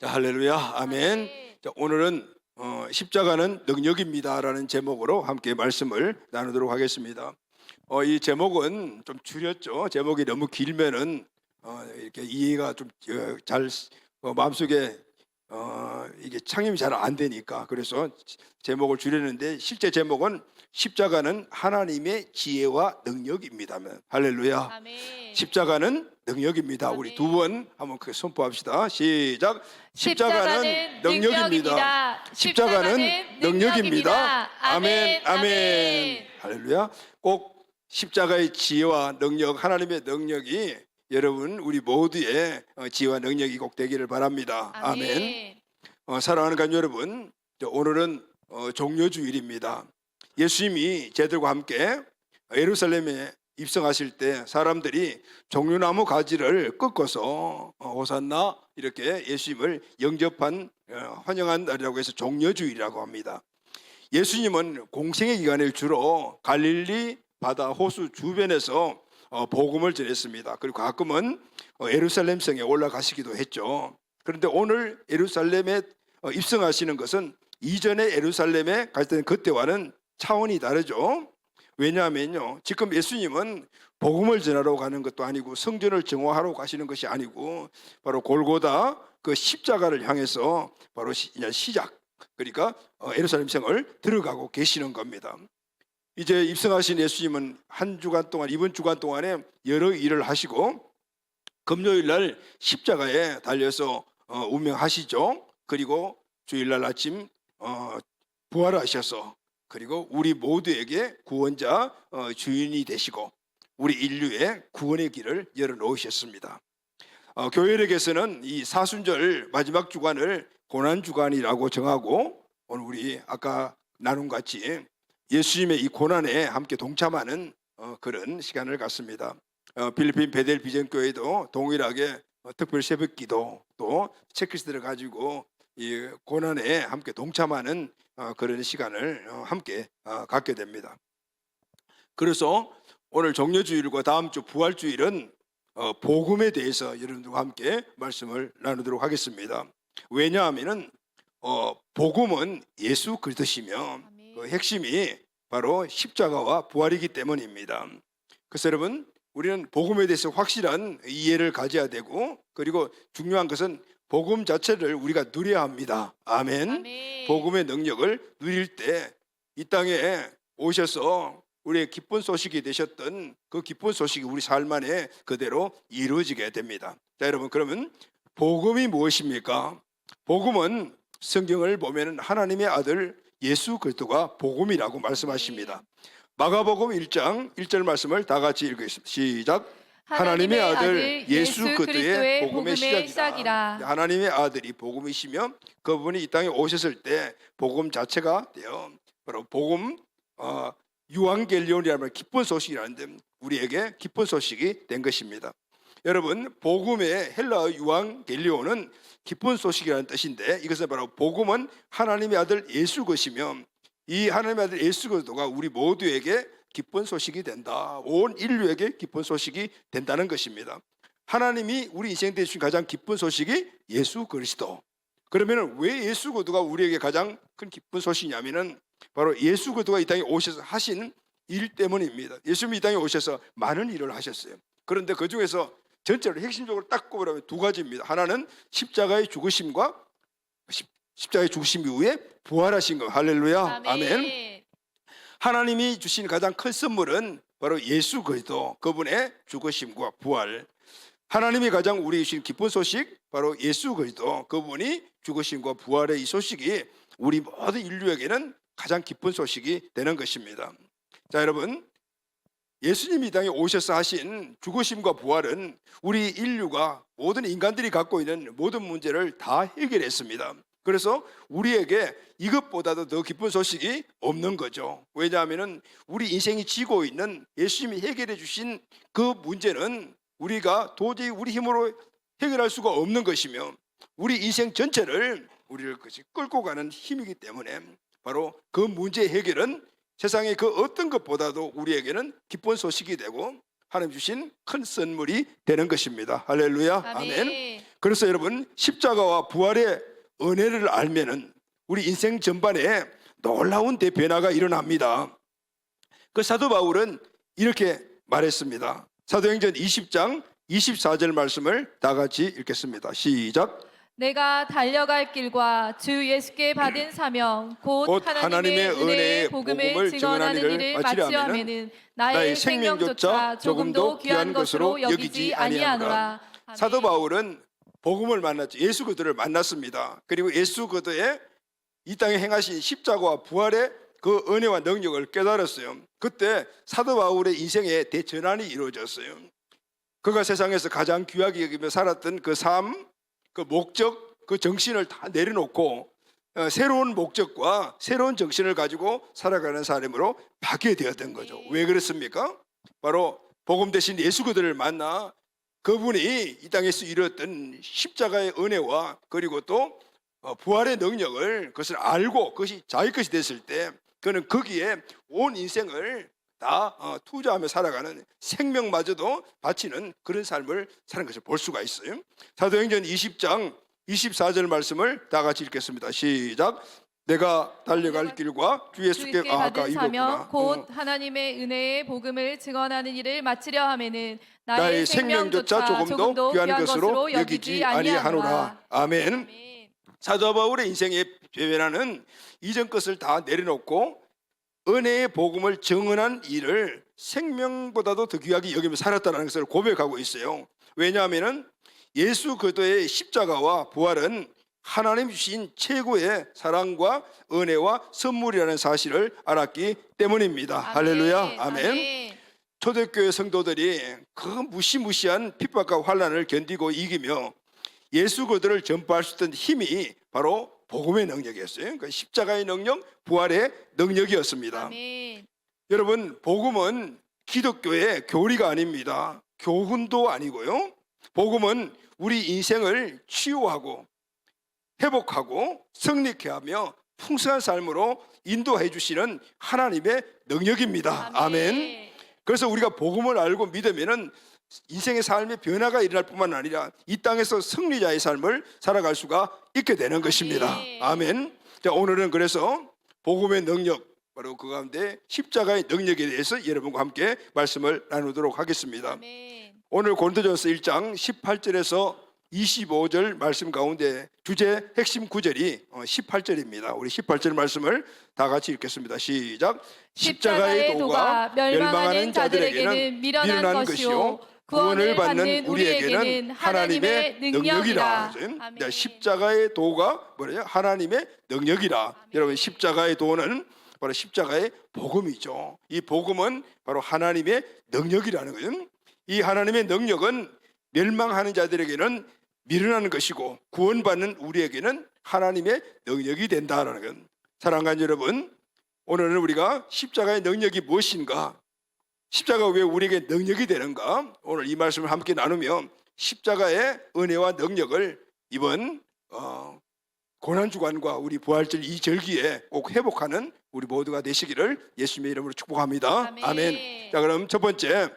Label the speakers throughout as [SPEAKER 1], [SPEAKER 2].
[SPEAKER 1] 자, 할렐루야, 아멘. 자, 오늘은 십자가는 능력입니다라는 제목으로 함께 말씀을 나누도록 하겠습니다. 이 제목은 좀 줄였죠. 제목이 너무 길면은 이렇게 이해가 좀 잘 마음속에 이게 창임이 잘 안 되니까 그래서 제목을 줄였는데 실제 제목은 십자가는 하나님의 지혜와 능력입니다. 할렐루야.
[SPEAKER 2] 아멘.
[SPEAKER 1] 십자가는 능력입니다.
[SPEAKER 2] 아멘.
[SPEAKER 1] 우리 두 번 한번 크게 선포합시다. 시작.
[SPEAKER 2] 십자가는 능력입니다.
[SPEAKER 1] 십자가는 능력입니다. 아멘, 아멘.
[SPEAKER 2] 아멘.
[SPEAKER 1] 할렐루야. 꼭 십자가의 지혜와 능력, 하나님의 능력이 여러분 우리 모두의 지혜와 능력이 꼭 되기를 바랍니다. 아멘. 사랑하는 가족 여러분, 오늘은 종려주일입니다. 예수님이 제들과 함께 예루살렘에 입성하실 때 사람들이 종려나무 가지를 꺾어서 호산나 이렇게 예수님을 영접한 환영한 날이라고 해서 종려주일이라고 합니다. 예수님은 공생의 기간에 주로 갈릴리 바다 호수 주변에서 복음을 전했습니다. 그리고 가끔은 예루살렘 성에 올라가시기도 했죠. 그런데 오늘 예루살렘에 입성하시는 것은 이전에 예루살렘에 갈 때는 그때와는 차원이 다르죠. 왜냐하면요, 지금 예수님은 복음을 전하러 가는 것도 아니고 성전을 정화하러 가시는 것이 아니고 바로 골고다 그 십자가를 향해서 바로 시작, 그러니까 예루살렘 성을 들어가고 계시는 겁니다. 이제 입성하신 예수님은 한 주간 동안, 이번 주간 동안에 여러 일을 하시고 금요일 날 십자가에 달려서 운명하시죠. 그리고 주일날 아침 부활하셔서 그리고 우리 모두에게 구원자 주인이 되시고 우리 인류의 구원의 길을 열어놓으셨습니다. 교회력에서는 이 사순절 마지막 주간을 고난주간이라고 정하고 오늘 우리 아까 나눈 같이 예수님의 이 고난에 함께 동참하는 그런 시간을 갖습니다. 필리핀 베델 비전교회도 동일하게 특별 새벽기도 또 체크리스트를 가지고 이 고난에 함께 동참하는 그런 시간을 함께 갖게 됩니다. 그래서 오늘 종려주일과 다음 주 부활주일은 복음에 대해서 여러분들과 함께 말씀을 나누도록 하겠습니다. 왜냐하면은 복음은 예수 그리스도시며 그 핵심이 바로 십자가와 부활이기 때문입니다. 그래서 여러분, 우리는 복음에 대해서 확실한 이해를 가져야 되고 그리고 중요한 것은 복음 자체를 우리가 누려야 합니다. 아멘.
[SPEAKER 2] 아멘.
[SPEAKER 1] 복음의 능력을 누릴 때 이 땅에 오셔서 우리의 기쁜 소식이 되셨던 그 기쁜 소식이 우리 삶 안에 그대로 이루어지게 됩니다. 자, 여러분, 그러면 복음이 무엇입니까? 복음은 성경을 보면 하나님의 아들 예수 그리스도가 복음이라고 말씀하십니다. 마가복음 1장 1절 말씀을 다 같이 읽겠습니다. 시작. 하나님의 아들 예수 그리스도의 복음의 시작이라. 하나님의 아들이 복음이시며 그분이 이 땅에 오셨을 때 복음 자체가 되어 바로 복음 유앙겔리온이라는 기쁜 소식이라는데 우리에게 기쁜 소식이 된 것입니다. 여러분, 복음의 헬라어 유앙겔리온은 기쁜 소식이라는 뜻인데 이것은 바로 복음은 하나님의 아들 예수 것이며 이 하나님의 아들 예수 그리스도가 우리 모두에게 기쁜 소식이 된다. 온 인류에게 기쁜 소식이 된다는 것입니다. 하나님이 우리 인생에 주신 가장 기쁜 소식이 예수 그리스도. 그러면 왜 예수 그리스도가 우리에게 가장 큰 기쁜 소식이냐면은 바로 예수 그리스도가 이 땅에 오셔서 하신 일 때문입니다. 예수님이 이 땅에 오셔서 많은 일을 하셨어요. 그런데 그 중에서 전체로 핵심적으로 딱 꼽으라면 두 가지입니다. 하나는 십자가의 죽으심과 십자가의 죽으심 이후에 부활하신 것. 할렐루야. 아멘. 하나님이 주신 가장 큰 선물은 바로 예수 그리스도, 그분의 죽으심과 부활. 하나님이 가장 우리에게 주신 기쁜 소식 바로 예수 그리스도, 그분이 죽으심과 부활의 이 소식이 우리 모든 인류에게는 가장 기쁜 소식이 되는 것입니다. 자, 여러분, 예수님이 이 땅에 오셔서 하신 죽으심과 부활은 우리 인류가 모든 인간들이 갖고 있는 모든 문제를 다 해결했습니다. 그래서 우리에게 이것보다도 더 기쁜 소식이 없는 거죠. 왜냐하면 우리 인생이 지고 있는 예수님이 해결해 주신 그 문제는 우리가 도저히 우리 힘으로 해결할 수가 없는 것이며 우리 인생 전체를 우리를 끌고 가는 힘이기 때문에 바로 그 문제 해결은 세상의 그 어떤 것보다도 우리에게는 기쁜 소식이 되고 하나님 주신 큰 선물이 되는 것입니다. 할렐루야. 아멘. 그래서 여러분 십자가와 부활의 은혜를 알면은 우리 인생 전반에 놀라운 대변화가 일어납니다. 그 사도 바울은 이렇게 말했습니다. 사도행전 20장 24절 말씀을 다 같이 읽겠습니다. 시작.
[SPEAKER 2] 내가 달려갈 길과 주 예수께 받은 사명 곧 하나님의 은혜의 복음을 증언하는 일을 마치려면은 나의 생명조차 조금도 귀한 것으로 여기지 아니하노라. 아멘.
[SPEAKER 1] 사도 바울은 복음을 만났죠. 예수 그리스도를 만났습니다. 그리고 예수 그리스도의 이 땅에 행하신 십자가와 부활의 그 은혜와 능력을 깨달았어요. 그때 사도 바울의 인생에 대전환이 이루어졌어요. 그가 세상에서 가장 귀하게 여기며 살았던 그 삶, 그 목적, 그 정신을 다 내려놓고 새로운 목적과 새로운 정신을 가지고 살아가는 사람으로 바뀌게 되었던 거죠. 왜 그렇습니까? 바로 복음 대신 예수 그들을 만나 그분이 이 땅에서 이루었던 십자가의 은혜와 그리고 또 부활의 능력을 그것을 알고 그것이 자기 것이 됐을 때 그는 거기에 온 인생을 다 투자하며 살아가는 생명마저도 바치는 그런 삶을 사는 것을 볼 수가 있어요. 사도행전 20장 24절 말씀을 다 같이 읽겠습니다. 시작. 내가 달려갈 길과 주 예수께
[SPEAKER 2] 받은 사명 곧 하나님의 은혜의 복음을 증언하는 일을 마치려 하면은 나의 생명조차 조금도 귀한 것으로 여기지 아니하노라.
[SPEAKER 1] 아멘.
[SPEAKER 2] 아멘.
[SPEAKER 1] 사도 바울의 인생의 변화는 이전 것을 다 내려놓고 은혜의 복음을 증언한 일을 생명보다도 더 귀하게 여기며 살았다는 것을 고백하고 있어요. 왜냐하면 예수 그리스도의 십자가와 부활은 하나님 주신 최고의 사랑과 은혜와 선물이라는 사실을 알았기 때문입니다.
[SPEAKER 2] 아멘.
[SPEAKER 1] 할렐루야. 아멘.
[SPEAKER 2] 아멘.
[SPEAKER 1] 초대교회 성도들이 그 무시무시한 핍박과 환난을 견디고 이기며 예수 그리스도를 전파할 수 있던 힘이 바로 복음의 능력이었어요. 그 십자가의 능력, 부활의 능력이었습니다.
[SPEAKER 2] 아멘.
[SPEAKER 1] 여러분, 복음은 기독교의 교리가 아닙니다. 교훈도 아니고요. 복음은 우리 인생을 치유하고 회복하고 승리케 하며 풍성한 삶으로 인도해 주시는 하나님의 능력입니다. 아멘. 그래서 우리가 복음을 알고 믿으면은 인생의 삶의 변화가 일어날 뿐만 아니라 이 땅에서 승리자의 삶을 살아갈 수가 있게 되는 것입니다. 아멘. 자, 오늘은 그래서 복음의 능력, 바로 그 가운데 십자가의 능력에 대해서 여러분과 함께 말씀을 나누도록 하겠습니다.
[SPEAKER 2] 아멘.
[SPEAKER 1] 오늘 고린도전서 1장 18절에서 25절 말씀 가운데 주제 핵심 구절이 18절입니다. 우리 18절 말씀을 다 같이 읽겠습니다. 시작.
[SPEAKER 2] 십자가의 도가 멸망하는 자들에게는 미련한 것이요 구원을 받는 우리에게는 하나님의 능력이라.
[SPEAKER 1] 네, 십자가의 도가 뭐래요? 하나님의 능력이라.
[SPEAKER 2] 아멘.
[SPEAKER 1] 여러분, 십자가의 도는 바로 십자가의 복음이죠. 이 복음은 바로 하나님의 능력이라는 거예요. 이 하나님의 능력은 멸망하는 자들에게는 미련한 것이고 구원받는 우리에게는 하나님의 능력이 된다라는 건. 사랑하는 여러분, 오늘은 우리가 십자가의 능력이 무엇인가, 십자가가 왜 우리에게 능력이 되는가, 오늘 이 말씀을 함께 나누며 십자가의 은혜와 능력을 이번 고난주간과 우리 부활절 이 절기에 꼭 회복하는 우리 모두가 되시기를 예수님의 이름으로 축복합니다.
[SPEAKER 2] 아멘.
[SPEAKER 1] 아멘. 자, 그럼 첫 번째,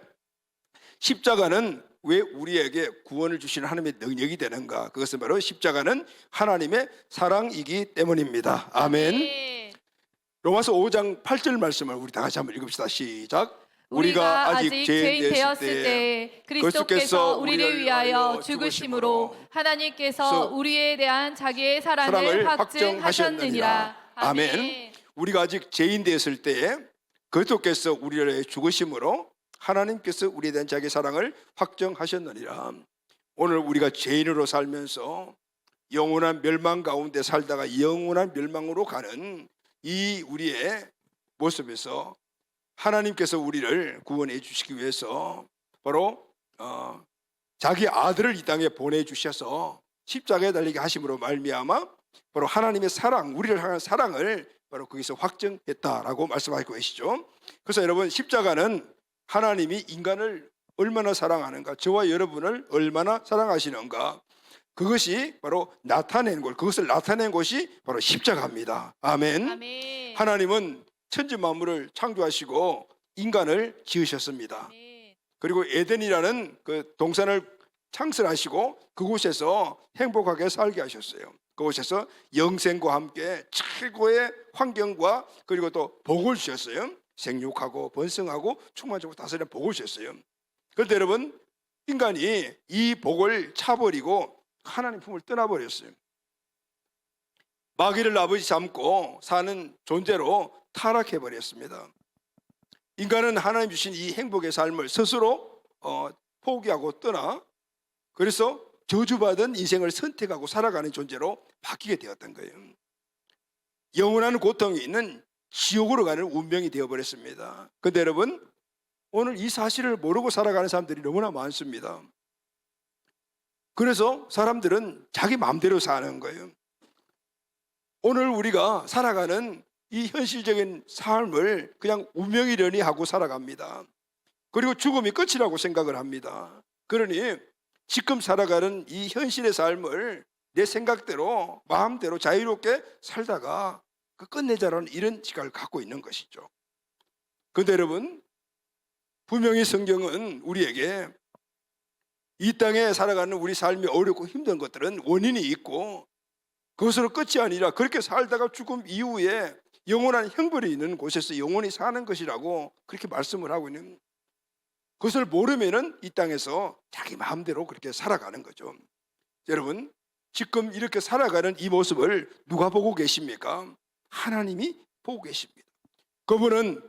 [SPEAKER 1] 십자가는 왜 우리에게 구원을 주시는 하나님의 능력이 되는가? 그것은 바로 십자가는 하나님의 사랑이기 때문입니다. 아멘. 로마서 5장 8절 말씀을 우리 다 같이 한번 읽읍시다. 시작.
[SPEAKER 2] 우리가 아직 죄인 되었을 때 그리스도께서 우리를 위하여 죽으심으로 하나님께서 우리에 대한 자기의 사랑을 확증하셨느니라.
[SPEAKER 1] 아멘. 우리가 아직 죄인 되었을 때 그리스도께서 우리를 위해 죽으심으로 하나님께서 우리에 대한 자기의 사랑을 확정하셨느니라. 오늘 우리가 죄인으로 살면서 영원한 멸망 가운데 살다가 영원한 멸망으로 가는 이 우리의 모습에서 하나님께서 우리를 구원해 주시기 위해서 바로 자기 아들을 이 땅에 보내주셔서 십자가에 달리게 하심으로 말미암아 바로 하나님의 사랑, 우리를 향한 사랑을 바로 거기서 확정했다라고 말씀하고 계시죠. 그래서 여러분, 십자가는 하나님이 인간을 얼마나 사랑하는가, 저와 여러분을 얼마나 사랑하시는가, 그것이 바로 나타낸 것, 그것을 나타낸 것이 바로 십자가입니다. 아멘.
[SPEAKER 2] 아멘.
[SPEAKER 1] 하나님은 천지 만물을 창조하시고 인간을 지으셨습니다.
[SPEAKER 2] 아멘.
[SPEAKER 1] 그리고 에덴이라는 그 동산을 창설하시고 그곳에서 행복하게 살게 하셨어요. 그곳에서 영생과 함께 최고의 환경과 그리고 또 복을 주셨어요. 생육하고 번성하고 충만하고 다스리는 복을 주셨어요. 그런데 여러분, 인간이 이 복을 차버리고 하나님 품을 떠나버렸어요. 마귀를 아버지 삼고 사는 존재로 타락해버렸습니다. 인간은 하나님 주신 이 행복의 삶을 스스로 포기하고 떠나, 그래서 저주받은 인생을 선택하고 살아가는 존재로 바뀌게 되었던 거예요. 영원한 고통이 있는 지옥으로 가는 운명이 되어버렸습니다. 그런데 여러분, 오늘 이 사실을 모르고 살아가는 사람들이 너무나 많습니다. 그래서 사람들은 자기 마음대로 사는 거예요. 오늘 우리가 살아가는 이 현실적인 삶을 그냥 운명이려니 하고 살아갑니다. 그리고 죽음이 끝이라고 생각을 합니다. 그러니 지금 살아가는 이 현실의 삶을 내 생각대로 마음대로 자유롭게 살다가 끝내자라는 이런 시각을 갖고 있는 것이죠. 그런데 여러분, 분명히 성경은 우리에게 이 땅에 살아가는 우리 삶이 어렵고 힘든 것들은 원인이 있고 그것으로 끝이 아니라 그렇게 살다가 죽음 이후에 영원한 형벌이 있는 곳에서 영원히 사는 것이라고 그렇게 말씀을 하고 있는, 그것을 모르면은 이 땅에서 자기 마음대로 그렇게 살아가는 거죠. 여러분, 지금 이렇게 살아가는 이 모습을 누가 보고 계십니까? 하나님이 보고 계십니다. 그분은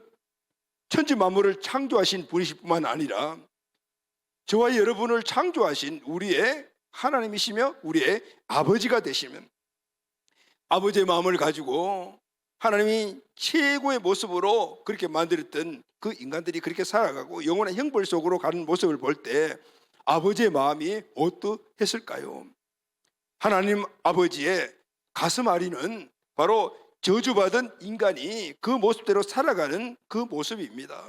[SPEAKER 1] 천지 만물을 창조하신 분이실 뿐만 아니라 저와 여러분을 창조하신 우리의 하나님이시며 우리의 아버지가 되시면, 아버지의 마음을 가지고 하나님이 최고의 모습으로 그렇게 만들었던 그 인간들이 그렇게 살아가고 영원한 형벌 속으로 가는 모습을 볼 때 아버지의 마음이 어떠했을까요? 하나님 아버지의 가슴 아리는 바로 저주받은 인간이 그 모습대로 살아가는 그 모습입니다.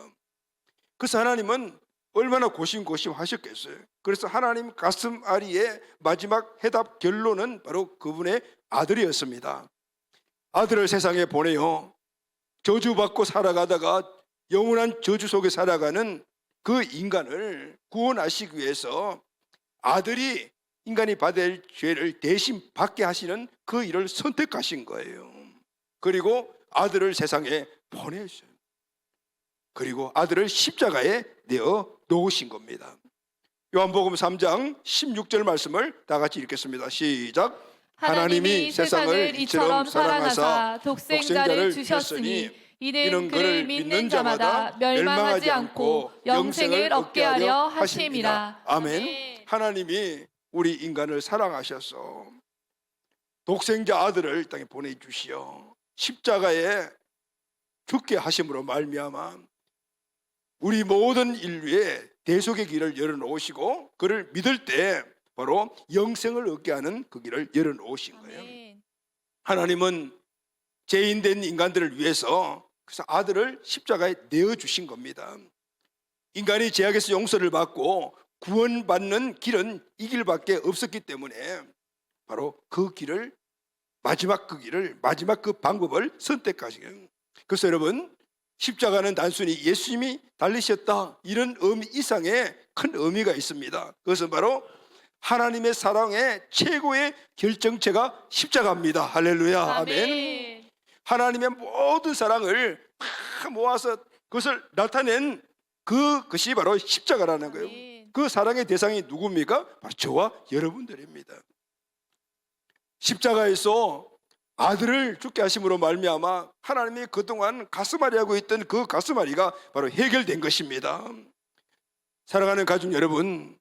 [SPEAKER 1] 그래서 하나님은 얼마나 고심고심하셨겠어요. 그래서 하나님 가슴 아리의 마지막 해답 결론은 바로 그분의 아들이었습니다. 아들을 세상에 보내요. 저주받고 살아가다가 영원한 저주 속에 살아가는 그 인간을 구원하시기 위해서 아들이 인간이 받아야 할 죄를 대신 받게 하시는 그 일을 선택하신 거예요. 그리고 아들을 세상에 보내셨어요. 그리고 아들을 십자가에 내어 놓으신 겁니다. 요한복음 3장 16절 말씀을 다 같이 읽겠습니다. 시작.
[SPEAKER 2] 하나님이 세상을 이처럼 사랑하사 독생자를 주셨으니 이는 그를 믿는 자마다 멸망하지 않고 영생을 얻게 하려 하심이라.
[SPEAKER 1] 아멘. 하나님이 우리 인간을 사랑하셔서 독생자 아들을 이 땅에 보내주시어 십자가에 죽게 하심으로 말미암아 우리 모든 인류의 대속의 길을 열어놓으시고 그를 믿을 때 바로 영생을 얻게 하는 그 길을 열어놓으신 거예요.
[SPEAKER 2] 아멘.
[SPEAKER 1] 하나님은 죄인된 인간들을 위해서 그래서 아들을 십자가에 내어주신 겁니다. 인간이 죄악에서 용서를 받고 구원받는 길은 이 길밖에 없었기 때문에 바로 그 길을 마지막 그 방법을 선택하시는. 그래서 여러분, 십자가는 단순히 예수님이 달리셨다 이런 의미 이상의 큰 의미가 있습니다. 그것은 바로 하나님의 사랑의 최고의 결정체가 십자가입니다. 할렐루야. 아멘. 하나님의 모든 사랑을 다 모아서 그것을 나타낸 그것이 바로 십자가라는 거예요. 그 사랑의 대상이 누굽니까? 바로 저와 여러분들입니다. 십자가에서 아들을 죽게 하심으로 말미암아 하나님이 그동안 가슴앓이하고 있던 그 가슴앓이가 바로 해결된 것입니다. 사랑하는 가족 여러분,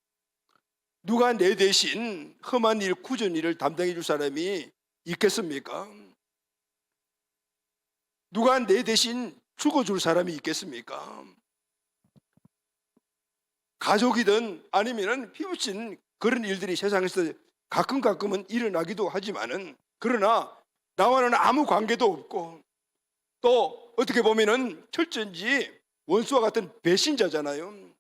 [SPEAKER 1] 누가 내 대신 험한 일, 굳은 일을 담당해 줄 사람이 있겠습니까? 누가 내 대신 죽어줄 사람이 있겠습니까? 가족이든 아니면 피부친 그런 일들이 세상에서 가끔은 일어나기도 하지만은, 그러나 나와는 아무 관계도 없고 또 어떻게 보면은 철저히 원수와 같은 배신자잖아요.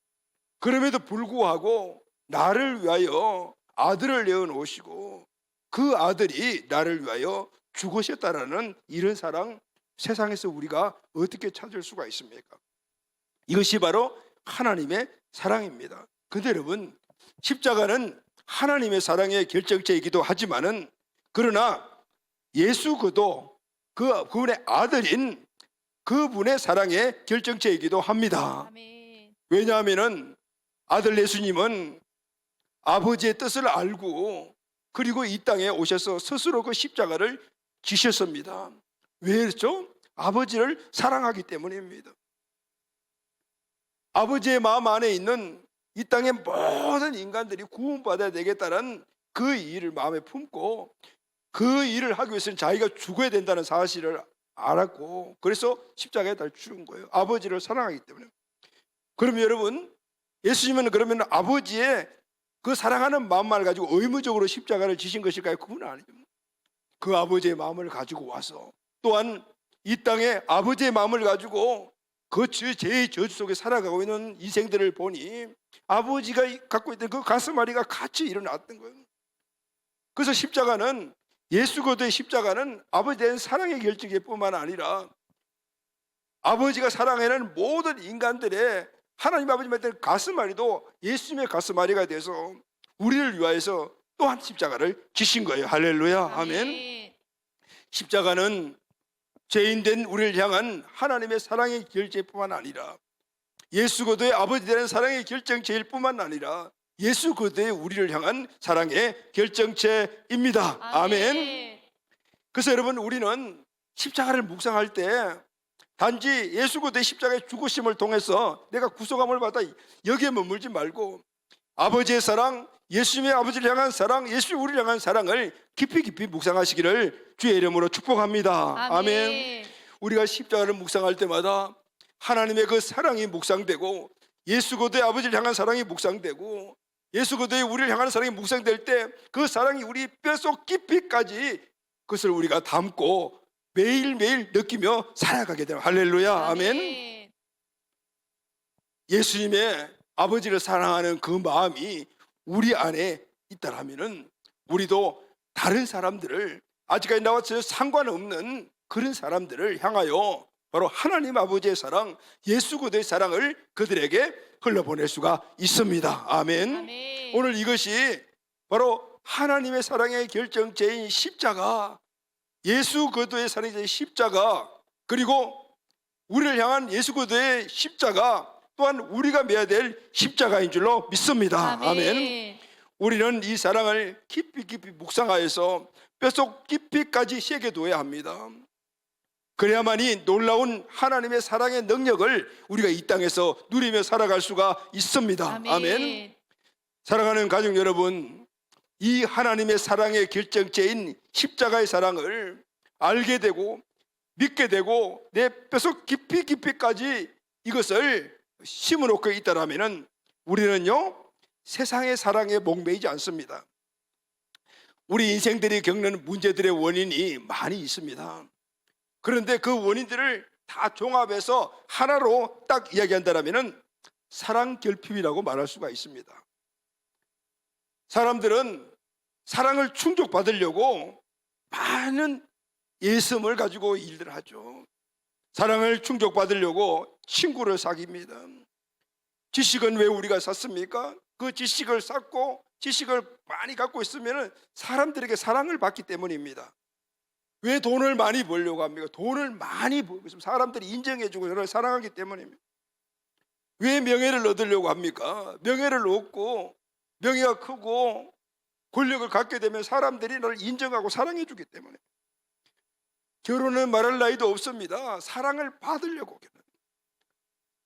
[SPEAKER 1] 그럼에도 불구하고 나를 위하여 아들을 내어놓으시고 그 아들이 나를 위하여 죽으셨다라는 이런 사랑, 세상에서 우리가 어떻게 찾을 수가 있습니까? 이것이 바로 하나님의 사랑입니다. 근데 여러분, 십자가는 하나님의 사랑의 결정체이기도 하지만은 그러나 예수 그도 그분의 아들인 그분의 사랑의 결정체이기도 합니다.
[SPEAKER 2] 아멘.
[SPEAKER 1] 왜냐하면은 아들 예수님은 아버지의 뜻을 알고 그리고 이 땅에 오셔서 스스로 그 십자가를 지셨습니다. 왜 그렇죠? 아버지를 사랑하기 때문입니다. 아버지의 마음 안에 있는 이 땅의 모든 인간들이 구원받아야 되겠다는 그 일을 마음에 품고 그 일을 하기 위해서는 자기가 죽어야 된다는 사실을 알았고 그래서 십자가에 달 죽은 거예요. 아버지를 사랑하기 때문에. 그러면 여러분, 예수님은 그러면 아버지의 그 사랑하는 마음만 가지고 의무적으로 십자가를 지신 것일까요? 그건 아니죠. 그 아버지의 마음을 가지고 와서 또한 이 땅에 아버지의 마음을 가지고 그 죄의 저주 속에 살아가고 있는 인생들을 보니 아버지가 갖고 있던 그 가슴앓이가 같이 일어났던 거예요. 그래서 십자가는 예수 그리스도의 십자가는 아버지에 대한 사랑의 결정일 뿐만 아니라 아버지가 사랑하는 모든 인간들의 하나님 아버지에 대한 가슴앓이도 예수님의 가슴앓이가 돼서 우리를 위하여서 또한 십자가를 지신 거예요. 할렐루야. 아멘. 십자가는 죄인된 우리를 향한 하나님의 사랑의 결정뿐만 아니라 예수 그리스도의 아버지에 대한 사랑의 결정체일 뿐만 아니라 예수 그리스도의 우리를 향한 사랑의 결정체입니다. 아멘. 그래서 여러분, 우리는 십자가를 묵상할 때 단지 예수 그리스도의 십자가의 죽으심을 통해서 내가 구속함을 받아 여기에 머물지 말고 아버지의 사랑, 예수님의 아버지를 향한 사랑, 예수 우리를 향한 사랑을 깊이 깊이 묵상하시기를 주의 이름으로 축복합니다. 아멘. 우리가 십자가를 묵상할 때마다 하나님의 그 사랑이 묵상되고 예수 그리스도의 아버지를 향한 사랑이 묵상되고 예수 그리스도의 우리를 향하는 사랑이 묵상될 때 그 사랑이 우리 뼛속 깊이까지 그것을 우리가 담고 매일매일 느끼며 살아가게 되는 할렐루야. 아멘. 예수님의 아버지를 사랑하는 그 마음이 우리 안에 있다라면은 우리도 다른 사람들을 아직까지 나와 상관없는 그런 사람들을 향하여 바로 하나님 아버지의 사랑, 예수 그리스도의 사랑을 그들에게 흘려보낼 수가 있습니다. 아멘.
[SPEAKER 2] 아멘.
[SPEAKER 1] 오늘 이것이 바로 하나님의 사랑의 결정체인 십자가, 예수 그리스도의 사랑의 십자가, 그리고 우리를 향한 예수 그리스도의 십자가 또한 우리가 매야 될 십자가인 줄로 믿습니다. 아멘. 우리는 이 사랑을 깊이 깊이 묵상하여서 뼛속 깊이까지 새겨둬야 합니다. 그래야만이 놀라운 하나님의 사랑의 능력을 우리가 이 땅에서 누리며 살아갈 수가 있습니다. 아멘. 사랑하는 가족 여러분, 이 하나님의 사랑의 결정체인 십자가의 사랑을 알게 되고 믿게 되고 내 뼛속 깊이 깊이까지 이것을 심어놓고 있다라면 우리는요 세상의 사랑에 목매이지 않습니다. 우리 인생들이 겪는 문제들의 원인이 많이 있습니다. 그런데 그 원인들을 다 종합해서 하나로 딱 이야기한다면 사랑 결핍이라고 말할 수가 있습니다. 사람들은 사랑을 충족받으려고 많은 예심을 가지고 일을 하죠. 사랑을 충족받으려고 친구를 사귀입니다. 지식은 왜 우리가 샀습니까? 그 지식을 쌓고 지식을 많이 갖고 있으면 사람들에게 사랑을 받기 때문입니다. 왜 돈을 많이 벌려고 합니까? 돈을 많이 벌고 있으면 사람들이 인정해주고 저를 사랑하기 때문입니다. 왜 명예를 얻으려고 합니까? 명예를 얻고 명예가 크고 권력을 갖게 되면 사람들이 너를 인정하고 사랑해주기 때문에. 결혼은 말할 나이도 없습니다. 사랑을 받으려고.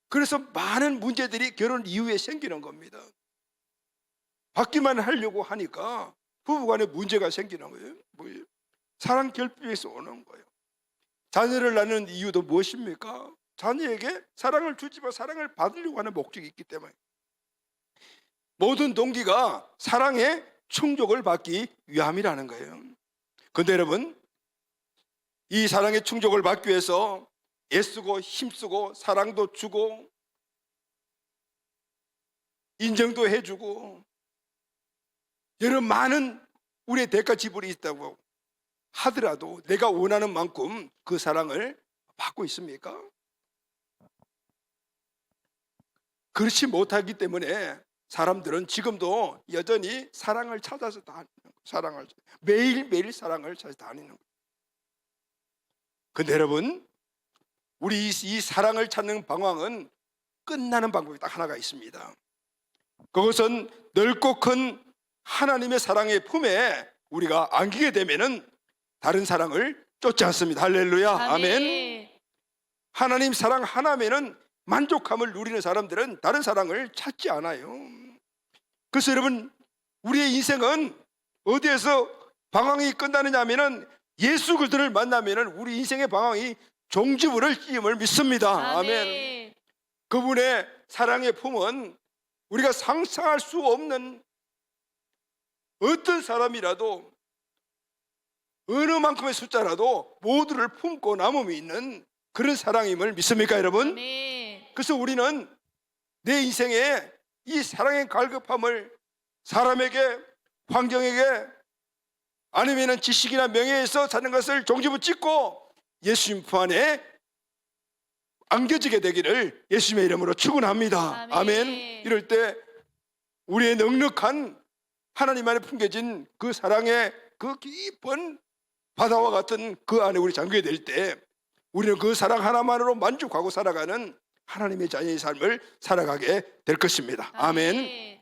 [SPEAKER 1] 그래서 많은 문제들이 결혼 이후에 생기는 겁니다. 받기만 하려고 하니까 부부간에 문제가 생기는 거예요. 뭐예요? 사랑 결핍에서 오는 거예요. 자녀를 낳는 이유도 무엇입니까? 자녀에게 사랑을 주지만 사랑을 받으려고 하는 목적이 있기 때문에. 모든 동기가 사랑의 충족을 받기 위함이라는 거예요. 그런데 여러분, 이 사랑의 충족을 받기 위해서 애쓰고 힘쓰고 사랑도 주고 인정도 해주고 여러 많은 우리의 대가 지불이 있다고 하더라도 내가 원하는 만큼 그 사랑을 받고 있습니까? 그렇지 못하기 때문에 사람들은 지금도 여전히 사랑을 찾아서 다니는 거예요. 사랑을 매일매일 사랑을 찾아서 다니는 거예요. 근데 여러분, 우리 이 사랑을 찾는 방황은 끝나는 방법이 딱 하나가 있습니다. 그것은 넓고 큰 하나님의 사랑의 품에 우리가 안기게 되면은 다른 사랑을 쫓지 않습니다. 할렐루야. 아멘. 하나님 사랑 하나면은 만족함을 누리는 사람들은 다른 사랑을 찾지 않아요. 그래서 여러분, 우리의 인생은 어디에서 방황이 끝나느냐 하면은 예수 그리스도를 만나면은 우리 인생의 방황이 종지부를 찍음을 믿습니다. 아멘. 그분의 사랑의 품은 우리가 상상할 수 없는, 어떤 사람이라도 어느 만큼의 숫자라도 모두를 품고 남음이 있는 그런 사랑임을 믿습니까, 여러분? 그래서 우리는 내 인생에 이 사랑의 갈급함을 사람에게, 환경에게, 아니면 지식이나 명예에서 사는 것을 종지부 찍고 예수님 품 안에 안겨지게 되기를 예수님의 이름으로 축원합니다. 아멘. 이럴 때 우리의 넉넉한 하나님 안에 품겨진 그 사랑의 그 깊은 바다와 같은 그 안에 우리 잠기게 될 때 우리는 그 사랑 하나만으로 만족하고 살아가는 하나님의 자녀의 삶을 살아가게 될 것입니다. 아멘.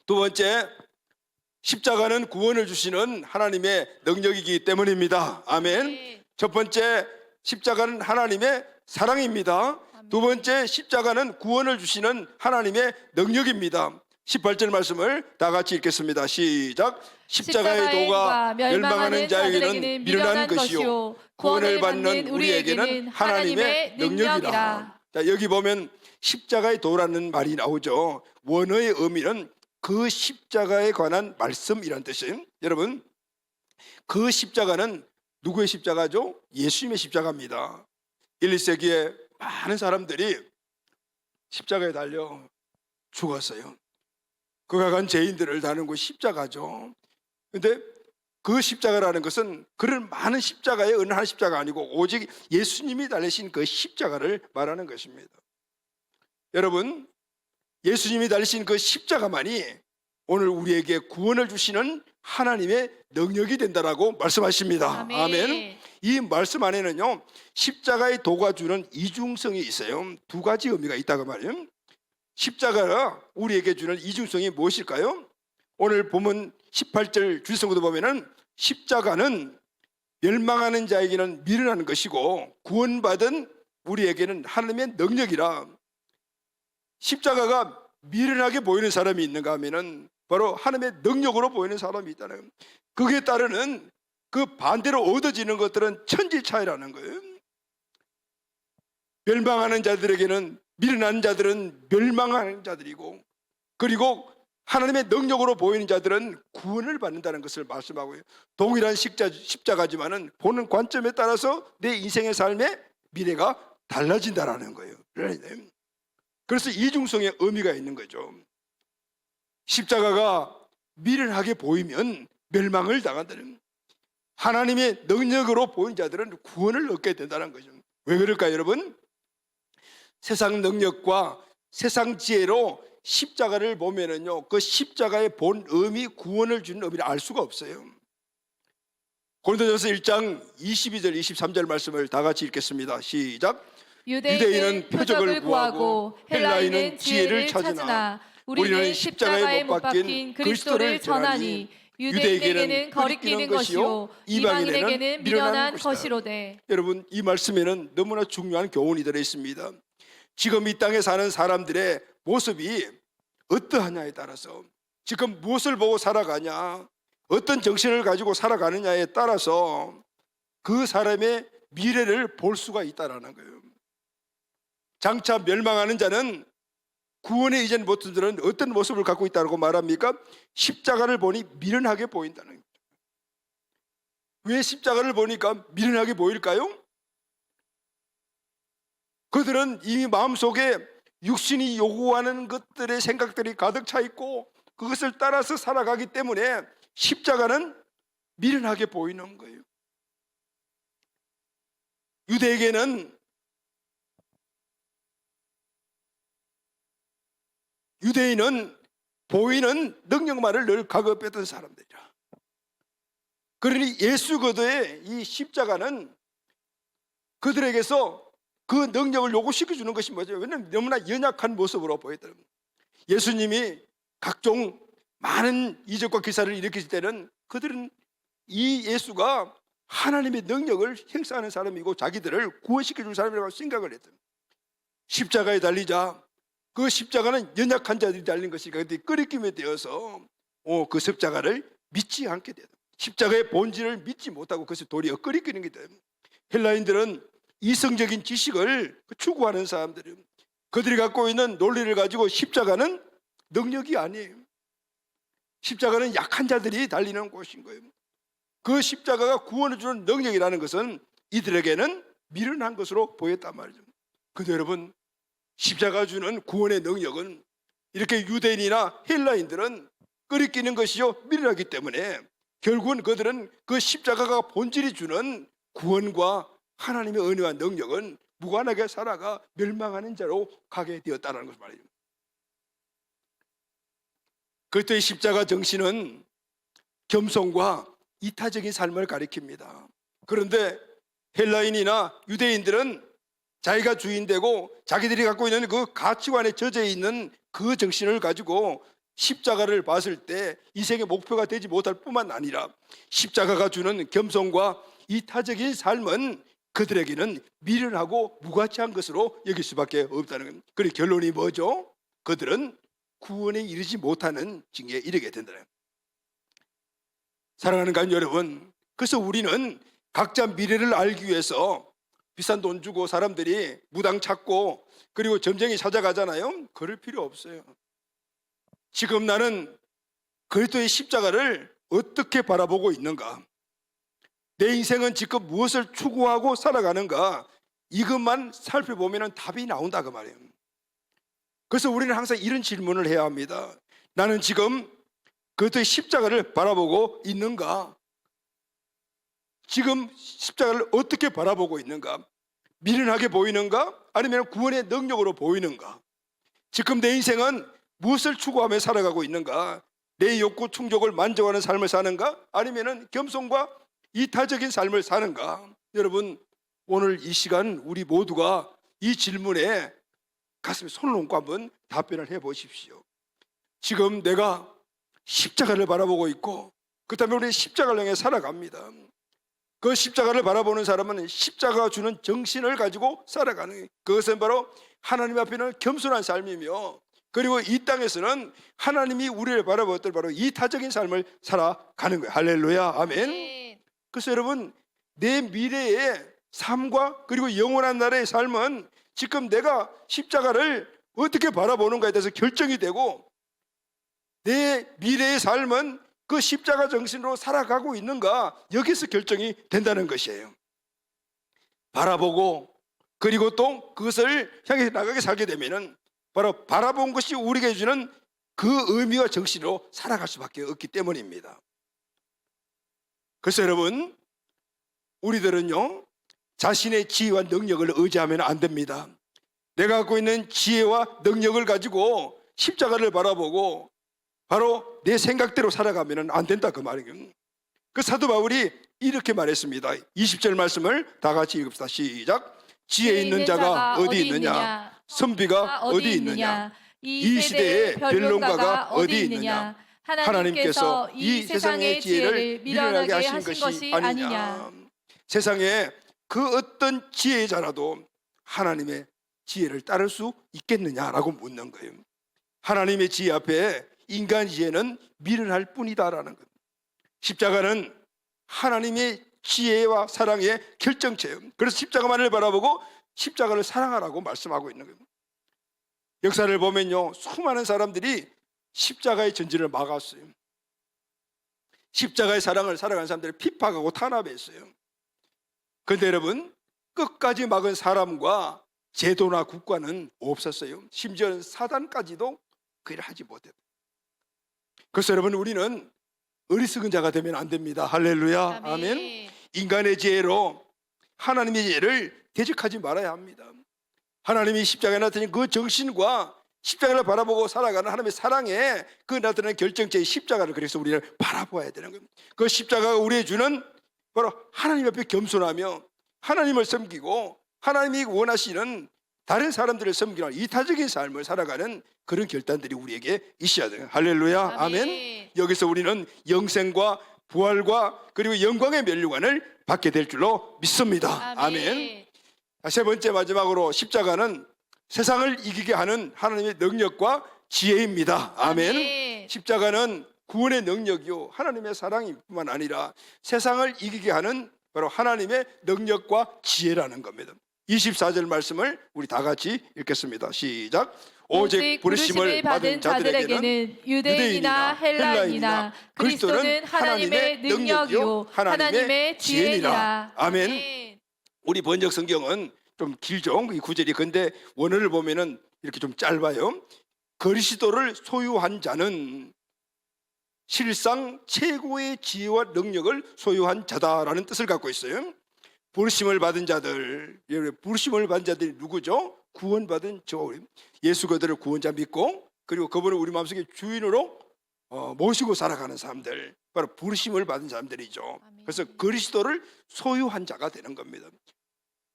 [SPEAKER 1] 두 번째, 십자가는 구원을 주시는 하나님의 능력이기 때문입니다. 아멘. 첫 번째, 십자가는 하나님의 사랑입니다. 두 번째, 십자가는 구원을 주시는 하나님의 능력입니다. 18절 말씀을 다 같이 읽겠습니다. 시작. 십자가의 도가 멸망하는 자에게는 미련한 것이요 구원을 받는 우리에게는 하나님의 능력이라. 자, 여기 보면 십자가의 도라는 말이 나오죠. 원어의 의미는 그 십자가에 관한 말씀이란 뜻이에요. 여러분, 그 십자가는 누구의 십자가죠? 예수님의 십자가입니다. 1, 2세기에 많은 사람들이 십자가에 달려 죽었어요. 극악한 죄인들을 다루는 곳이 십자가죠. 그런데 그 십자가라는 것은 그런 많은 십자가의 어느 한 십자가 아니고 오직 예수님이 달리신 그 십자가를 말하는 것입니다. 여러분, 예수님이 달리신 그 십자가만이 오늘 우리에게 구원을 주시는 하나님의 능력이 된다라고 말씀하십니다. 아멘. 이 말씀 안에는요, 십자가의 도가 주는 이중성이 있어요. 두 가지 의미가 있다고 말이에요. 십자가가 우리에게 주는 이중성이 무엇일까요? 오늘 본문 18절 주성구도 보면은 십자가는 멸망하는 자에게는 미련한 것이고 구원받은 우리에게는 하나님의 능력이라. 십자가가 미련하게 보이는 사람이 있는가 하면은 바로 하나님의 능력으로 보이는 사람이 있다는, 그에 따르는 그 반대로 얻어지는 것들은 천지차이라는 거예요. 멸망하는 자들에게는, 미련한 자들은 멸망하는 자들이고, 그리고 하나님의 능력으로 보이는 자들은 구원을 받는다는 것을 말씀하고요. 동일한 십자가지만은 보는 관점에 따라서 내 인생의 삶의 미래가 달라진다라는 거예요. 그래서 이중성의 의미가 있는 거죠. 십자가가 미련하게 보이면 멸망을 당한다는, 하나님의 능력으로 보인 자들은 구원을 얻게 된다는 거죠. 왜 그럴까요, 여러분? 세상 능력과 세상 지혜로 십자가를 보면은요, 그 십자가의 본 의미, 구원을 주는 의미를 알 수가 없어요. 고린도전서 1장 22절 23절 말씀을 다 같이 읽겠습니다. 시작. 유대인은 표적을 구하고 헬라인은 지혜를 찾으나 우리는 십자가에 못 박힌 그리스도를 전하니 유대인에게는 거리끼는 것이요 이방인에게는 미련한 것이로되. 여러분, 이 말씀에는 너무나 중요한 교훈이 들어 있습니다. 지금 이 땅에 사는 사람들의 모습이 어떠하냐에 따라서, 지금 무엇을 보고 살아가냐, 어떤 정신을 가지고 살아가느냐에 따라서 그 사람의 미래를 볼 수가 있다는 거예요. 장차 멸망하는 자는, 구원의 이전 못한 자는 어떤 모습을 갖고 있다고 말합니까? 십자가를 보니 미련하게 보인다는 거예요. 왜 십자가를 보니까 미련하게 보일까요? 그들은 이미 마음속에 육신이 요구하는 것들의 생각들이 가득 차 있고 그것을 따라서 살아가기 때문에 십자가는 미련하게 보이는 거예요. 유대인은 보이는 능력만을 늘 가급했던 사람들이라. 그러니 예수 그리스도의 이 십자가는 그들에게서 그 능력을 요구시켜 주는 것이 뭐죠? 왜냐하면 너무나 연약한 모습으로 보였더라. 예수님이 각종 많은 이적과 기사를 일으키실 때는 그들은 이 예수가 하나님의 능력을 행사하는 사람이고 자기들을 구원시켜 줄 사람이라고 생각을 했던. 십자가에 달리자 그 십자가는 연약한 자들이 달린 것이니까 그들이 끄리낌에 되어서 그 십자가를 믿지 않게 되다. 십자가의 본질을 믿지 못하고 그것을 도리어 끄리끼는 게 돼요. 헬라인들은 이성적인 지식을 추구하는 사람들이에요. 그들이 갖고 있는 논리를 가지고 십자가는 능력이 아니에요. 십자가는 약한 자들이 달리는 곳인 거예요. 그 십자가가 구원을 주는 능력이라는 것은 이들에게는 미련한 것으로 보였단 말이죠. 근데 여러분, 십자가 주는 구원의 능력은 이렇게 유대인이나 헬라인들은 끄리끼는 것이요 미련하기 때문에 결국은 그들은 그 십자가가 본질이 주는 구원과 하나님의 은혜와 능력은 무관하게 살아가 멸망하는 자로 가게 되었다는 것을 말이죠. 그때의 십자가 정신은 겸손과 이타적인 삶을 가리킵니다. 그런데 헬라인이나 유대인들은 자기가 주인되고 자기들이 갖고 있는 그 가치관에 젖어 있는 그 정신을 가지고 십자가를 봤을 때 인생의 목표가 되지 못할 뿐만 아니라 십자가가 주는 겸손과 이타적인 삶은 그들에게는 미련하고 무가치한 것으로 여길 수밖에 없다는 겁니다. 그리고 결론이 뭐죠? 그들은 구원에 이르지 못하는 징계에 이르게 된다. 사랑하는 간 여러분, 그래서 우리는 각자 미래를 알기 위해서 비싼 돈 주고 사람들이 무당 찾고 그리고 점쟁이 찾아가잖아요. 그럴 필요 없어요. 지금 나는 그리스도의 십자가를 어떻게 바라보고 있는가? 내 인생은 지금 무엇을 추구하고 살아가는가? 이것만 살펴보면 답이 나온다 그 말이에요. 그래서 우리는 항상 이런 질문을 해야 합니다. 나는 지금 그리스도의 십자가를 바라보고 있는가? 지금 십자가를 어떻게 바라보고 있는가? 미련하게 보이는가? 아니면 구원의 능력으로 보이는가? 지금 내 인생은 무엇을 추구하며 살아가고 있는가? 내 욕구 충족을 만족하는 삶을 사는가? 아니면 겸손과 이타적인 삶을 사는가? 여러분, 오늘 이 시간 우리 모두가 이 질문에 가슴에 손을 얹고 한번 답변을 해보십시오. 지금 내가 십자가를 바라보고 있고 그 다음에 우리 십자가를 향해 살아갑니다. 그 십자가를 바라보는 사람은 십자가가 주는 정신을 가지고 살아가는, 그것은 바로 하나님 앞에는 겸손한 삶이며, 그리고 이 땅에서는 하나님이 우리를 바라보았던 바로 이타적인 삶을 살아가는 거예요. 할렐루야, 아멘. 그래서 여러분, 내 미래의 삶과 그리고 영원한 나라의 삶은 지금 내가 십자가를 어떻게 바라보는가에 대해서 결정이 되고, 내 미래의 삶은 그 십자가 정신으로 살아가고 있는가, 여기서 결정이 된다는 것이에요. 바라보고 그리고 또 그것을 향해 나가게 살게 되면은 바로 바라본 것이 우리에게 주는 그 의미와 정신으로 살아갈 수밖에 없기 때문입니다. 그래서 여러분, 우리들은요 자신의 지혜와 능력을 의지하면 안 됩니다. 내가 갖고 있는 지혜와 능력을 가지고 십자가를 바라보고 바로 내 생각대로 살아가면 안 된다 그 말이에요. 그 사도 바울이 이렇게 말했습니다. 20절 말씀을 다 같이 읽읍시다. 시작. 지혜 있는 자가 어디 있느냐? 선비가 어디 있느냐? 이 시대의 변론가가 어디 있느냐? 하나님께서 이 세상의 지혜를 미련하게 하신 것이 아니냐? 세상에 그 어떤 지혜자라도 하나님의 지혜를 따를 수 있겠느냐라고 묻는 거예요. 하나님의 지혜 앞에 인간 지혜는 미련할 뿐이다라는 것. 십자가는 하나님의 지혜와 사랑의 결정체예요. 그래서 십자가만을 바라보고 십자가를 사랑하라고 말씀하고 있는 거예요. 역사를 보면요, 수많은 사람들이 십자가의 전진을 막았어요. 십자가의 사랑을 살아간 사람들을 핍박하고 탄압했어요. 그런데 여러분, 끝까지 막은 사람과 제도나 국가는 없었어요. 심지어는 사단까지도 그 일을 하지 못했어요. 그래서 여러분, 우리는 어리석은 자가 되면 안 됩니다. 할렐루야, 아멘. 인간의 지혜로 하나님의 지혜를 대적하지 말아야 합니다. 하나님이 십자가에 나타낸 그 정신과 십자가를 바라보고 살아가는 하나님의 사랑에 그 나타나는 결정체의 십자가를 그래서 우리는 바라보아야 되는 겁니다. 그 십자가가 우리에게 주는 바로 하나님 앞에 겸손하며 하나님을 섬기고 하나님이 원하시는 다른 사람들을 섬기는 이타적인 삶을 살아가는 그런 결단들이 우리에게 있어야 돼요. 할렐루야. 아멘. 여기서 우리는 영생과 부활과 그리고 영광의 면류관을 받게 될 줄로 믿습니다. 아멘. 세 번째 마지막으로 십자가는 세상을 이기게 하는 하나님의 능력과 지혜입니다. 아멘. 십자가는 구원의 능력이요 하나님의 사랑이 뿐만 아니라 세상을 이기게 하는 바로 하나님의 능력과 지혜라는 겁니다. 24절 말씀을 우리 다 같이 읽겠습니다. 시작. 오직 부르심을 받은 자들에게는 유대인이나 헬라인이나 그리스도는 하나님의 능력이요 하나님의 지혜니라. 아멘. 우리 번역 성경은 좀 길죠. 이 구절이. 근데 원어를 보면은 이렇게 좀 짧아요. 그리스도를 소유한 자는 실상 최고의 지혜와 능력을 소유한 자다라는 뜻을 갖고 있어요. 부르심을 받은 자들, 부르심을 받은 자들이 누구죠? 구원받은 저 예수 그들을 구원자 믿고 그리고 그분을 우리 마음속에 주인으로 모시고 살아가는 사람들, 바로 부르심을 받은 사람들이죠. 그래서 그리스도를 소유한 자가 되는 겁니다.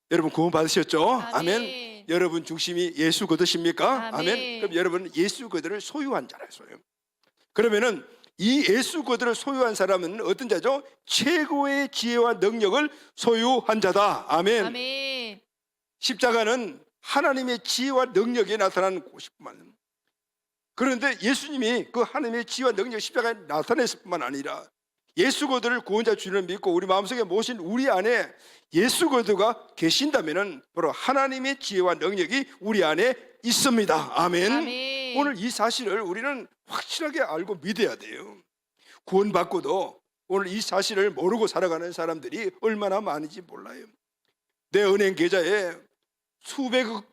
[SPEAKER 1] 여러분 구원 받으셨죠? 아멘. 여러분 중심이 예수 그드십니까? 아멘. 그럼 여러분은 예수 그들을 소유한 자라서요. 그러면은 이 예수 그들을 소유한 사람은 어떤 자죠? 최고의 지혜와 능력을 소유한 자다. 아멘.
[SPEAKER 2] 아멘.
[SPEAKER 1] 십자가는 하나님의 지혜와 능력이 나타나는 곳이구만. 그런데 예수님이 그 하나님의 지혜와 능력이 십자가에 나타냈을 뿐만 아니라 예수 그들을 구원자 주님을 믿고 우리 마음속에 모신 우리 안에 예수 그들가 계신다면은 바로 하나님의 지혜와 능력이 우리 안에 있습니다. 아멘.
[SPEAKER 2] 아멘.
[SPEAKER 1] 오늘 이 사실을 우리는 확실하게 알고 믿어야 돼요. 구원받고도 오늘 이 사실을 모르고 살아가는 사람들이 얼마나 많은지 몰라요. 내 은행 계좌에 수백억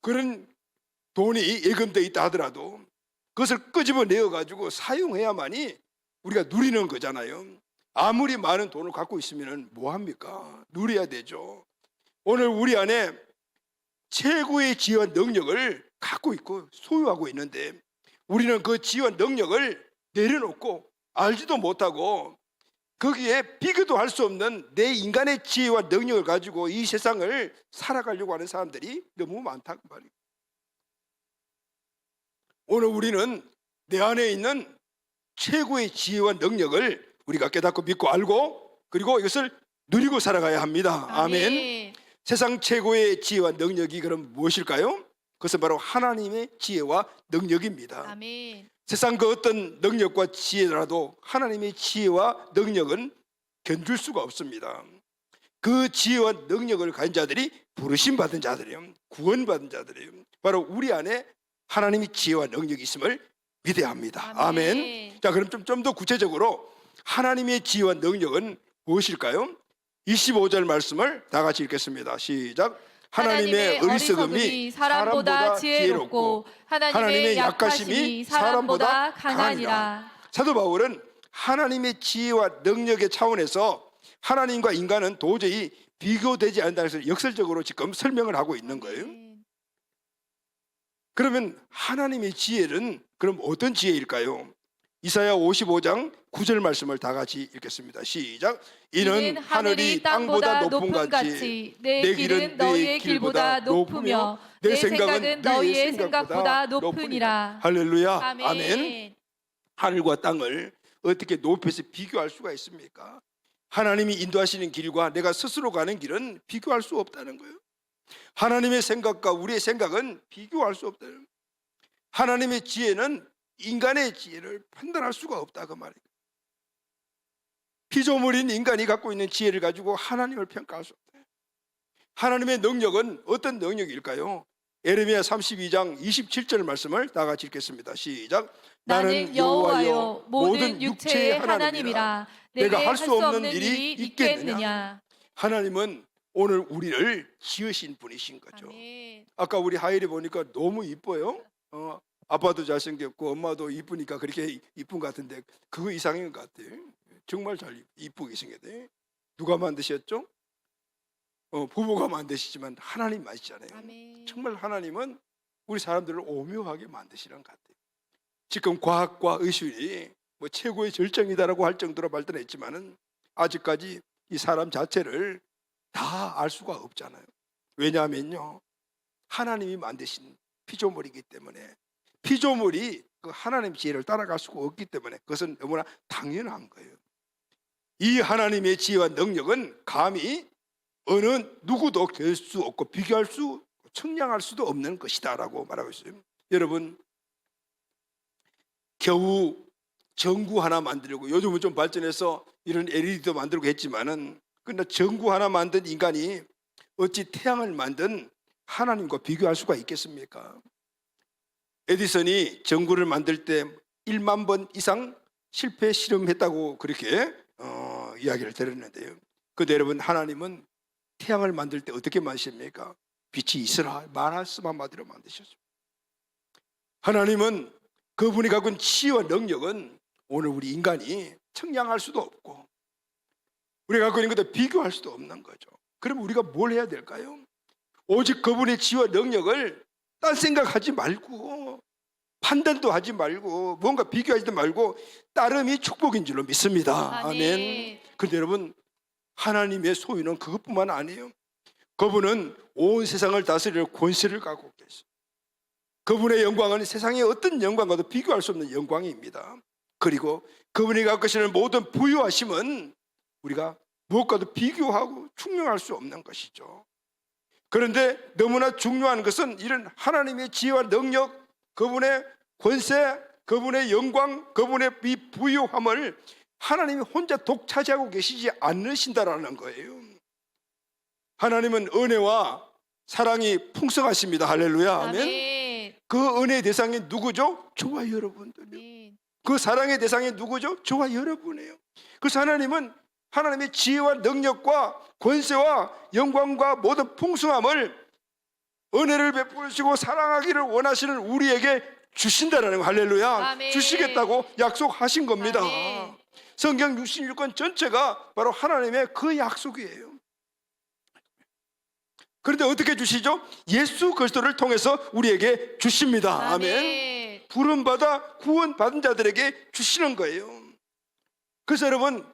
[SPEAKER 1] 그런 돈이 예금되어 있다 하더라도 그것을 끄집어내어 가지고 사용해야만이 우리가 누리는 거잖아요. 아무리 많은 돈을 갖고 있으면 뭐합니까? 누려야 되죠. 오늘 우리 안에 최고의 지혜와 능력을 갖고 있고 소유하고 있는데 우리는 그 지혜와 능력을 내려놓고 알지도 못하고 거기에 비교도 할 수 없는 내 인간의 지혜와 능력을 가지고 이 세상을 살아가려고 하는 사람들이 너무 많다고 말이에요. 오늘 우리는 내 안에 있는 최고의 지혜와 능력을 우리가 깨닫고 믿고 알고 그리고 이것을 누리고 살아가야 합니다. 아멘. 세상 최고의 지혜와 능력이 그럼 무엇일까요? 그것은 바로 하나님의 지혜와 능력입니다.
[SPEAKER 2] 아멘.
[SPEAKER 1] 세상 그 어떤 능력과 지혜라도 하나님의 지혜와 능력은 견줄 수가 없습니다. 그 지혜와 능력을 가진 자들이 부르심 받은 자들이요, 구원받은 자들이요, 바로 우리 안에 하나님의 지혜와 능력이 있음을 믿어야 합니다. 아멘. 자, 그럼 좀 더 구체적으로 하나님의 지혜와 능력은 무엇일까요? 25절 말씀을 다 같이 읽겠습니다. 시작. 하나님의 어리석음이 사람보다 지혜롭고 하나님의 약하심이 사람보다 강하니라. 사도 바울은 하나님의 지혜와 능력의 차원에서 하나님과 인간은 도저히 비교되지 않는다는 것을 역설적으로 지금 설명을 하고 있는 거예요. 그러면 하나님의 지혜는 그럼 어떤 지혜일까요? 이사야 55장 9절 말씀을 다 같이 읽겠습니다. 시작. 이는 하늘이 땅보다 높은 같이 내 길은 너희의 길보다 높으며 내 생각은 너희의 생각보다 높으니라. 할렐루야. 아멘. 하늘과 땅을 어떻게 높여서 비교할 수가 있습니까? 하나님이 인도하시는 길과 내가 스스로 가는 길은 비교할 수 없다는 거예요. 하나님의 생각과 우리의 생각은 비교할 수 없다는 거예요. 하나님의 지혜는 인간의 지혜를 판단할 수가 없다 그 말이에요. 피조물인 인간이 갖고 있는 지혜를 가지고 하나님을 평가할 수 없다. 하나님의 능력은 어떤 능력일까요? 에레미야 32장 27절 말씀을 다 같이 읽겠습니다. 시작.
[SPEAKER 2] 나는 여호와여 모든 육체의 하나님이라 내가 할 수 없는 일이 있겠느냐.
[SPEAKER 1] 하나님은 오늘 우리를 지으신 분이신 거죠.
[SPEAKER 2] 아멘.
[SPEAKER 1] 아까 우리 하율이 보니까 너무 이뻐요. 아빠도 잘생겼고 엄마도 이쁘니까 그렇게 이쁜 것 같은데 그거 이상인 것 같아요. 정말 잘 이쁘게 생겼대. 누가 만드셨죠? 부모가 만드시지만 하나님 맞잖아요.
[SPEAKER 2] 아멘.
[SPEAKER 1] 정말 하나님은 우리 사람들을 오묘하게 만드시는 것 같아요. 지금 과학과 의술이 뭐 최고의 절정이다라고 할 정도로 발전했지만은 아직까지 이 사람 자체를 다 알 수가 없잖아요. 왜냐하면요, 하나님이 만드신 피조물이기 때문에, 피조물이 그 하나님 지혜를 따라갈 수가 없기 때문에 그것은 너무나 당연한 거예요. 이 하나님의 지혜와 능력은 감히 어느 누구도 될 수 없고 비교할 수, 측량할 수도 없는 것이다라고 말하고 있어요. 여러분, 겨우 전구 하나 만들고, 요즘은 좀 발전해서 이런 LED도 만들고 했지만은, 그러나 전구 하나 만든 인간이 어찌 태양을 만든 하나님과 비교할 수가 있겠습니까? 에디슨이 전구를 만들 때 1만 번 이상 실패 실험했다고 그렇게 이야기를 들었는데요. 근데 여러분, 하나님은 태양을 만들 때 어떻게 만드십니까? 빛이 있으라 말씀만 마디로 만드셨어요. 하나님은 그분이 갖고 있는 지혜와 능력은 오늘 우리 인간이 측량할 수도 없고 우리가 갖고 있는 것도 비교할 수도 없는 거죠. 그럼 우리가 뭘 해야 될까요? 오직 그분의 지혜와 능력을 딴 생각하지 말고 판단도 하지 말고 뭔가 비교하지도 말고 따름이 축복인 줄로 믿습니다. 아멘. 그런데 여러분, 하나님의 소유는 그것뿐만 아니에요. 그분은 온 세상을 다스릴 권세를 갖고 계세요. 그분의 영광은 세상의 어떤 영광과도 비교할 수 없는 영광입니다. 그리고 그분이 갖고 계시는 모든 부유하심은 우리가 무엇과도 비교하고 충명할 수 없는 것이죠. 그런데 너무나 중요한 것은 이런 하나님의 지혜와 능력, 그분의 권세, 그분의 영광, 그분의 이 부유함을 하나님이 혼자 독차지하고 계시지 않으신다라는 거예요. 하나님은 은혜와 사랑이 풍성하십니다. 할렐루야. 아멘. 그 은혜의 대상이 누구죠? 저와 여러분들이요. 그 사랑의 대상이 누구죠? 저와 여러분이에요. 그래서 하나님은 하나님의 지혜와 능력과 권세와 영광과 모든 풍성함을, 은혜를 베푸시고 사랑하기를 원하시는 우리에게 주신다라는 거. 할렐루야. 아멘. 주시겠다고 약속하신 겁니다. 아멘. 성경 66권 전체가 바로 하나님의 그 약속이에요. 그런데 어떻게 주시죠? 예수 그리스도를 통해서 우리에게 주십니다. 아멘. 부름받아 구원받은 자들에게 주시는 거예요. 그래서 여러분,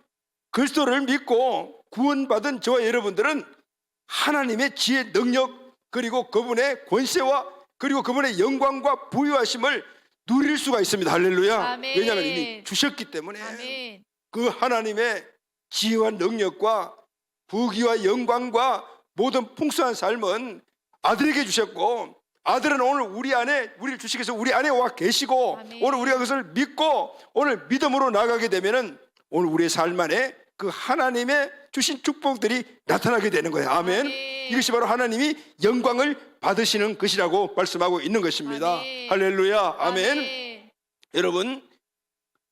[SPEAKER 1] 그리스도를 믿고 구원받은 저와 여러분들은 하나님의 지혜, 능력, 그리고 그분의 권세와 그리고 그분의 영광과 부유하심을 누릴 수가 있습니다. 할렐루야. 아멘. 왜냐하면 이미 주셨기 때문에. 아멘. 그 하나님의 지혜와 능력과 부귀와 영광과 모든 풍성한 삶은 아들에게 주셨고, 아들은 오늘 우리 안에, 우리를 주시기 위해서 우리 안에 와 계시고, 아멘. 오늘 우리가 그것을 믿고 오늘 믿음으로 나가게 되면은 오늘 우리의 삶 안에 그 하나님의 주신 축복들이 나타나게 되는 거예요. 아멘. 아멘. 이것이 바로 하나님이 영광을 받으시는 것이라고 말씀하고 있는 것입니다. 아멘. 할렐루야. 아멘. 아멘. 여러분,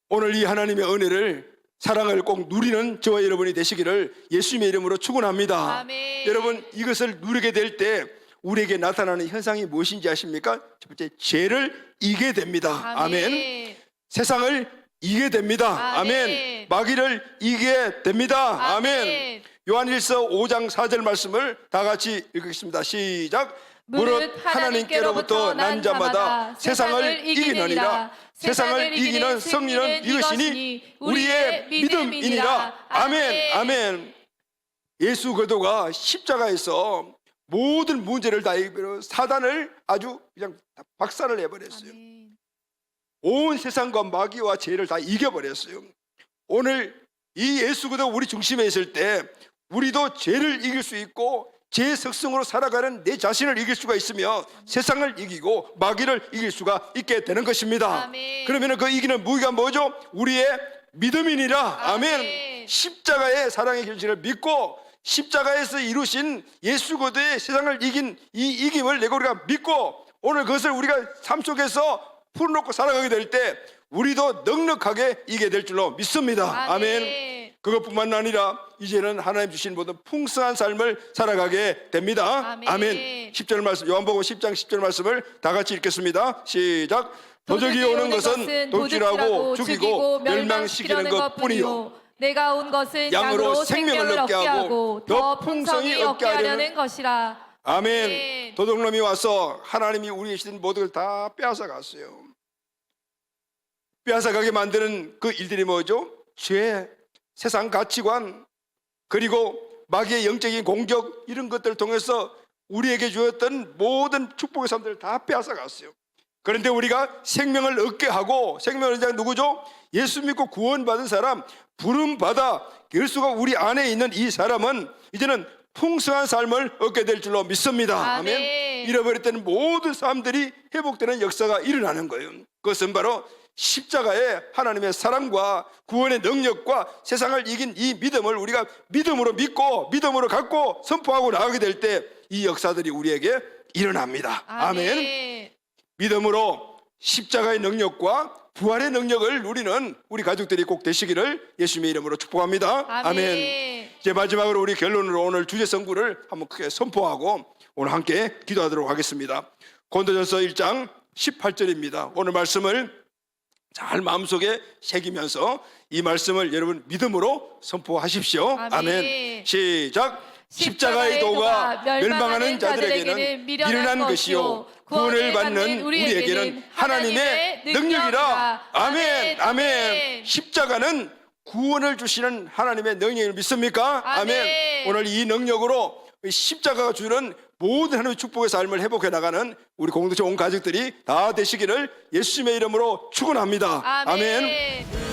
[SPEAKER 1] 오늘 이 하나님의 은혜를, 사랑을 꼭 누리는 저와 여러분이 되시기를 예수님의 이름으로 축원합니다. 아멘. 여러분, 이것을 누리게 될 때 우리에게 나타나는 현상이 무엇인지 아십니까? 첫 번째, 죄를 이기게 됩니다. 아멘. 아멘. 세상을 이기게 됩니다. 아멘. 아멘. 마귀를 이기게 됩니다. 아멘. 아멘. 요한일서 5장 4절 말씀을 다 같이 읽겠습니다. 시작. 무릇 하나님께로부터 난 자마다 세상을 이기느니라. 세상을 이기는 승리는 이것이니 우리의 믿음이니라. 아멘. 아멘. 예수 그리스도가 십자가에서 모든 문제를 다 해결하고 사단을 아주 그냥 박살을 내버렸어요. 아멘. 온 세상과 마귀와 죄를 다 이겨버렸어요. 오늘 이 예수 그리스도 우리 중심에 있을 때 우리도 죄를 이길 수 있고 죄의 속성으로 살아가는 내 자신을 이길 수가 있으며 세상을 이기고 마귀를 이길 수가 있게 되는 것입니다. 아멘. 그러면 그 이기는 무기가 뭐죠? 우리의 믿음이니라. 아멘. 아멘. 십자가의 사랑의 결실을 믿고 십자가에서 이루신 예수 그리스도의 세상을 이긴 이 이김을 내가 우리가 믿고 오늘 그것을 우리가 삶 속에서 풀어놓고 살아가게 될 때 우리도 넉넉하게 이기게 될 줄로 믿습니다. 아멘. 아멘. 그것뿐만 아니라 이제는 하나님 주신 모든 풍성한 삶을 살아가게 됩니다. 아멘. 아멘. 10절 말씀, 요한복음 10장 10절 말씀을 다 같이 읽겠습니다. 시작. 도적이 오는 것은 도둑질하고 죽이고 멸망시키는 것뿐이요
[SPEAKER 2] 내가 온 것은 양으로 생명을 얻게 하고 더 풍성히 얻게 하려는 것이라.
[SPEAKER 1] 아멘. 도둑놈이 와서 하나님이 우리의 주신 모든 걸 다 빼앗아 갔어요. 빼앗아 가게 만드는 그 일들이 뭐죠? 죄, 세상 가치관, 그리고 마귀의 영적인 공격, 이런 것들을 통해서 우리에게 주었던 모든 축복의 삶들을 다 빼앗아 갔어요. 그런데 우리가 생명을 얻게 하고, 생명을 얻는 자가 누구죠? 예수 믿고 구원받은 사람, 부름받아 예수가 우리 안에 있는 이 사람은 이제는 풍성한 삶을 얻게 될 줄로 믿습니다. 아멘. 잃어버렸던 모든 사람들이 회복되는 역사가 일어나는 거예요. 그것은 바로 십자가의 하나님의 사랑과 구원의 능력과 세상을 이긴 이 믿음을 우리가 믿음으로 믿고 믿음으로 갖고 선포하고 나가게 될 때 이 역사들이 우리에게 일어납니다. 아멘. 믿음으로 십자가의 능력과 부활의 능력을 누리는 우리 가족들이 꼭 되시기를 예수님의 이름으로 축복합니다. 아멘. 이제 마지막으로 우리 결론으로 오늘 주제 선구를 한번 크게 선포하고 오늘 함께 기도하도록 하겠습니다. 고린도전서 1장 18절입니다. 오늘 말씀을 잘 마음속에 새기면서 이 말씀을 여러분 믿음으로 선포하십시오. 아멘. 시작. 십자가의 도가 멸망하는 자들에게는 미련한 것이요 구원을 받는 우리에게는 하나님의 능력이라. 아멘. 아멘. 십자가는 구원을 주시는 하나님의 능력을 믿습니까? 아멘. 오늘 이 능력으로 십자가가 주는 모든 하나님의 축복의 삶을 회복해 나가는 우리 공동체 온 가족들이 다 되시기를 예수님의 이름으로 축원합니다. 아멘.